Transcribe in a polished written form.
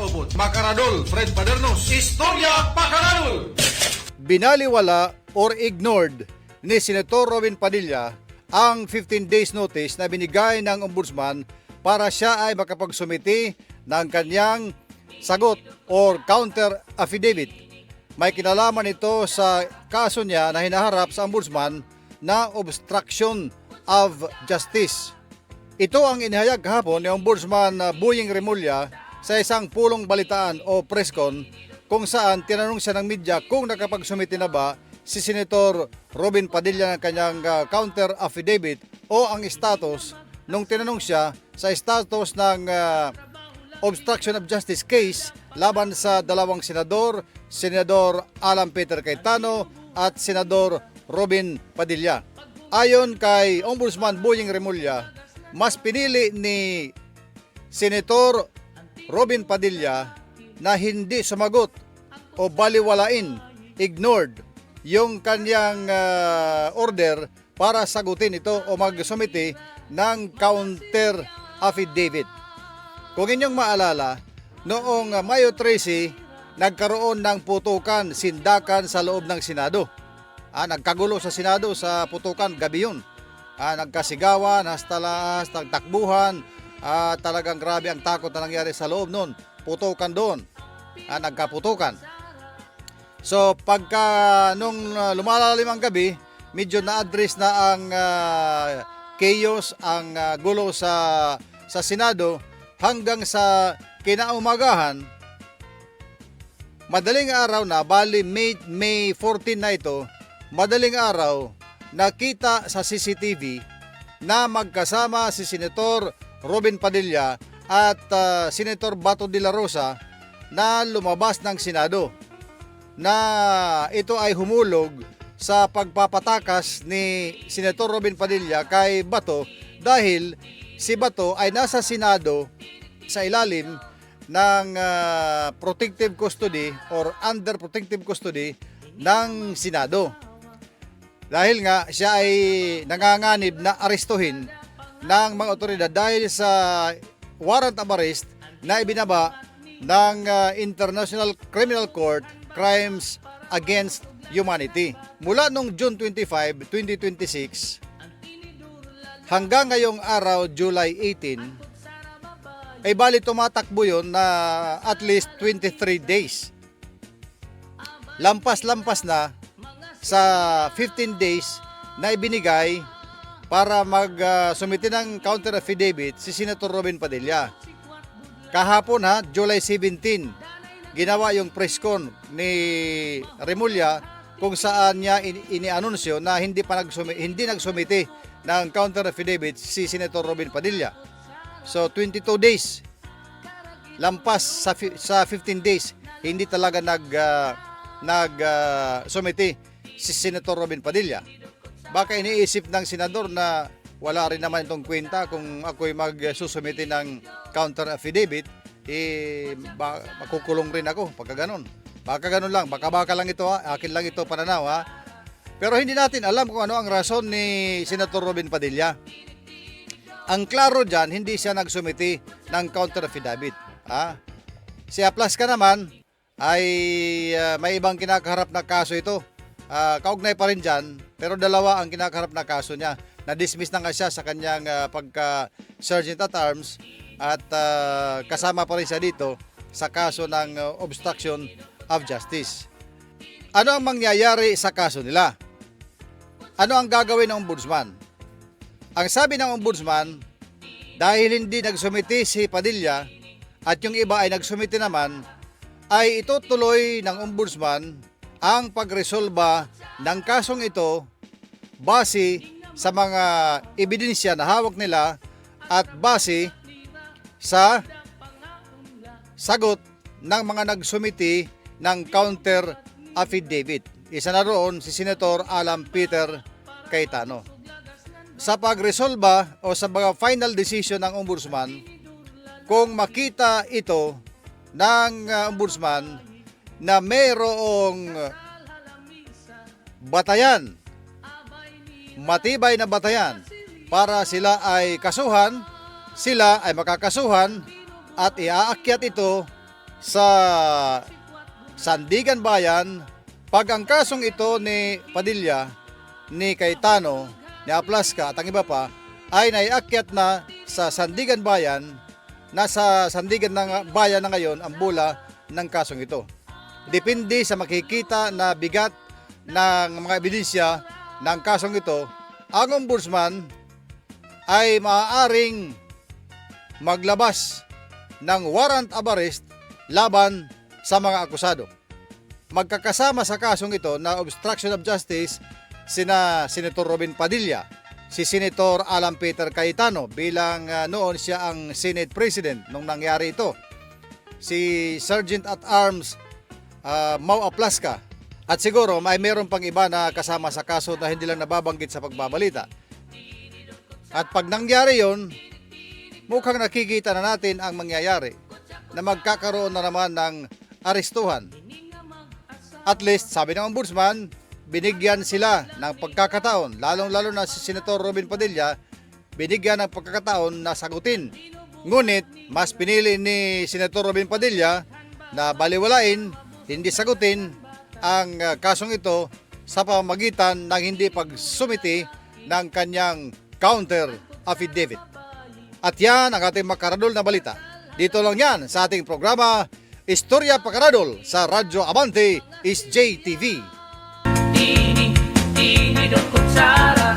paubot. Makaradol, Fred Padernos, Istorya Pakaradol! Binaliwala or ignored ni Senator Robin Padilla ang 15 days notice na binigay ng Ombudsman para siya ay makapagsumiti ng kanyang sagot or counter affidavit. May kinalaman ito sa kaso niya na hinaharap sa Ombudsman na obstruction of justice. Ito ang inihayag kahapon ni Ombudsman Boying Remulla sa isang pulong balitaan o press con kung saan tinanong siya ng media kung nakapagsumiti na ba si Senator Robin Padilla ng kanyang counter affidavit o ang status nung tinanong siya sa status ng obstruction of justice case laban sa dalawang senador, Senador Alan Peter Cayetano at Senador Robin Padilla. Ayon kay Ombudsman Boying Remulla, mas pinili ni Senator Robin Padilla na hindi sumagot o baliwalain, ignored yung kanyang order para sagutin ito o magsumiti ng counter affidavit. Kung inyong maalala, noong Mayo 13, nagkaroon ng putukan, sindakan sa loob ng Senado. Nagkagulo sa Senado sa putukan, gabi yun. Nagkasigawan, hasta takbuhan, talagang grabe ang takot na nangyari sa loob noon. Putukan doon, nagkaputukan. So pagka nung lumalalim ang gabi, medyo na-address na ang chaos, ang gulo sa Senado hanggang sa kinaumagahan, madaling araw na, bali May 14 na ito, madaling araw, nakita sa CCTV na magkasama si Senator Robin Padilla at Senator Bato de la Rosa na lumabas ng Senado, na ito ay humulog sa pagpapatakas ni Senator Robin Padilla kay Bato dahil si Bato ay nasa Senado sa ilalim ng protective custody or under protective custody ng Senado. Dahil nga siya ay nanganganib na arestuhin ng mga otoridad dahil sa warrant of arrest na ibinaba ng International Criminal Court Crimes Against Humanity. Mula noong June 25, 2026 hanggang ngayong araw, July 18, ay bali tumatakbo yun na at least 23 days. Lampas-lampas na sa 15 days na ibinigay para mag-sumiti ng counter affidavit si Senator Robin Padilla. Kahapon July 17, ginawa yung press con ni Remulla kung saan niya inianunsyo na hindi nagsumiti ng counter affidavit si Senator Robin Padilla. So 22 days lampas sa 15 days hindi talaga sumiti si Senator Robin Padilla. Baka iniisip ng senador na wala rin naman itong kwenta kung ako'y magsusumiti ng counter affidavit, makukulong rin ako pagka ganun. Baka ganun lang, baka lang ito akin lang ito pananaw Pero hindi natin alam kung ano ang rason ni Senator Robin Padilla. Ang klaro dyan, hindi siya nagsumiti ng counter affidavit. Si Aplaska naman ay may ibang kinakaharap na kaso ito. Kaugnay pa rin dyan, pero dalawa ang kinakaharap na kaso niya. Na-dismiss na nga siya sa kanyang pagka-sergeant at arms at kasama pa rin siya dito sa kaso ng obstruction of justice. Ano ang mangyayari sa kaso nila? Ano ang gagawin ng Ombudsman? Ang sabi ng Ombudsman, dahil hindi nagsumiti si Padilla at yung iba ay nagsumiti naman, ay itutuloy ng Ombudsman ang pagresolba ng kasong ito base sa mga ebidensya na hawak nila at base sa sagot ng mga nagsumiti ng counter affidavit. Isa na roon si Senator Alan Peter Cayetano. Sa pagresolba o sa mga final decision ng Ombudsman, kung makita ito ng Ombudsman na mayroong batayan, matibay na batayan para sila ay kasuhan, sila ay makakasuhan at iaakyat ito sa Sandigan Bayan pag ang kasong ito ni Padilla, ni Cayetano, ni Aplasca at ang iba pa ay naiakyat na sa Sandigan Bayan. Nasa Sandigan ng Bayan na ngayon ang bula ng kasong ito. Depende sa makikita na bigat ng mga ebidensya ng kasong ito, ang ombudsman ay maaaring maglabas ng warrant of arrest laban sa mga akusado. Magkakasama sa kasong ito na obstruction of justice sina Senator Robin Padilla, si Senator Alan Peter Cayetano bilang noon siya ang Senate President nung nangyari ito, si Sergeant at Arms Mau Aplasca, at siguro may meron pang iba na kasama sa kaso na hindi lang nababanggit sa pagbabalita. At pag nangyari yon, mukhang nakikita na natin ang mangyayari na magkakaroon na naman ng arestuhan. At least, sabi ng ombudsman, binigyan sila ng pagkakataon, lalong-lalo na si Senator Robin Padilla, binigyan ng pagkakataon na sagutin. Ngunit, mas pinili ni Senator Robin Padilla na baliwalain, hindi sagutin ang kasong ito sa pamamagitan ng hindi pagsumiti ng kanyang counter affidavit. At yan ang ating makaradol na balita. Dito lang yan sa ating programa, Istorya Pakaradol sa Radyo Abante is JTV. Ini Don Kutsara